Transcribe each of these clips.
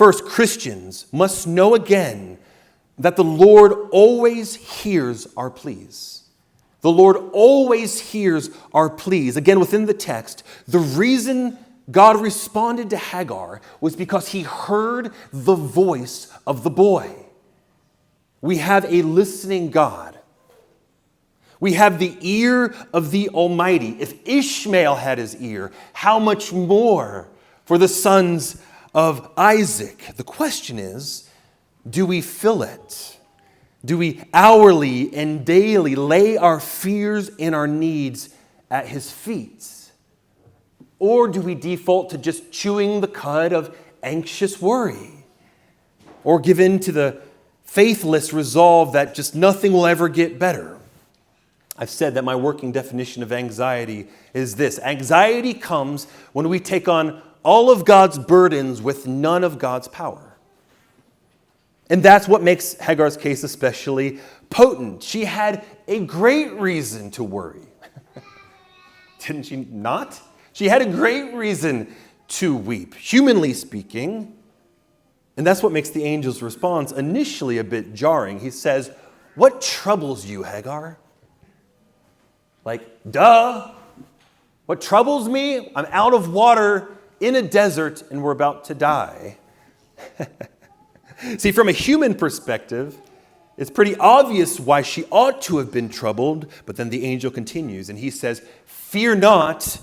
First, Christians must know again that the Lord always hears our pleas. The Lord always hears our pleas. Again, within the text, the reason God responded to Hagar was because he heard the voice of the boy. We have a listening God. We have the ear of the Almighty. If Ishmael had his ear, how much more for the sons of Isaac? The question is, do we fill it? Do we hourly and daily lay our fears and our needs at his feet? Or do we default to just chewing the cud of anxious worry? Or give in to the faithless resolve that just nothing will ever get better? I've said that my working definition of anxiety is this. Anxiety comes when we take on all of God's burdens with none of God's power. And that's what makes Hagar's case especially potent. She had a great reason to worry. Didn't she not? She had a great reason to weep, humanly speaking. And that's what makes the angel's response initially a bit jarring. He says, "What troubles you, Hagar?" Like, duh. What troubles me? I'm out of water in a desert and we're about to die. See, from a human perspective, it's pretty obvious why she ought to have been troubled, but then the angel continues and he says, "Fear not,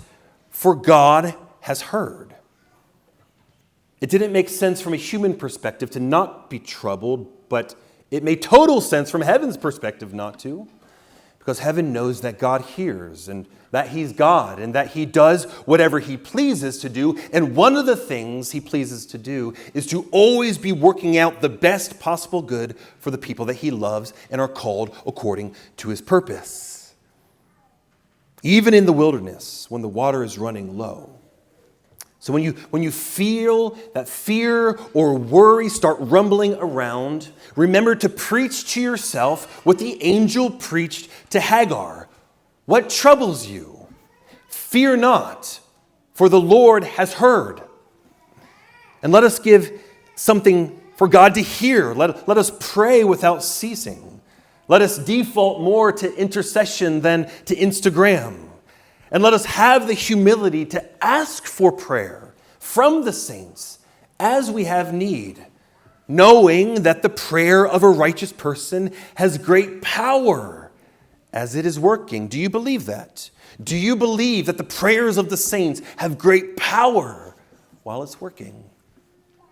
for God has heard." It didn't make sense from a human perspective to not be troubled, but it made total sense from heaven's perspective not to, because heaven knows that God hears and that he's God and that he does whatever he pleases to do. And one of the things he pleases to do is to always be working out the best possible good for the people that he loves and are called according to his purpose. Even in the wilderness, when the water is running low. So when you feel that fear or worry start rumbling around, remember to preach to yourself what the angel preached to Hagar. What troubles you? Fear not, for the Lord has heard. And let us give something for God to hear. Let us pray without ceasing. Let us default more to intercession than to Instagram. And let us have the humility to ask for prayer from the saints as we have need, knowing that the prayer of a righteous person has great power as it is working. Do you believe that? Do you believe that the prayers of the saints have great power while it's working?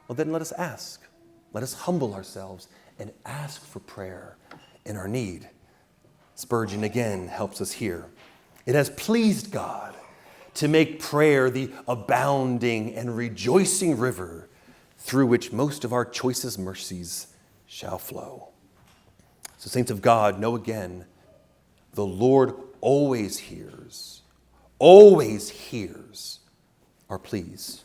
Well, then let us ask. Let us humble ourselves and ask for prayer in our need. Spurgeon again helps us here. It has pleased God to make prayer the abounding and rejoicing river through which most of our choicest mercies shall flow. So, saints of God, know again, the Lord always hears our pleas.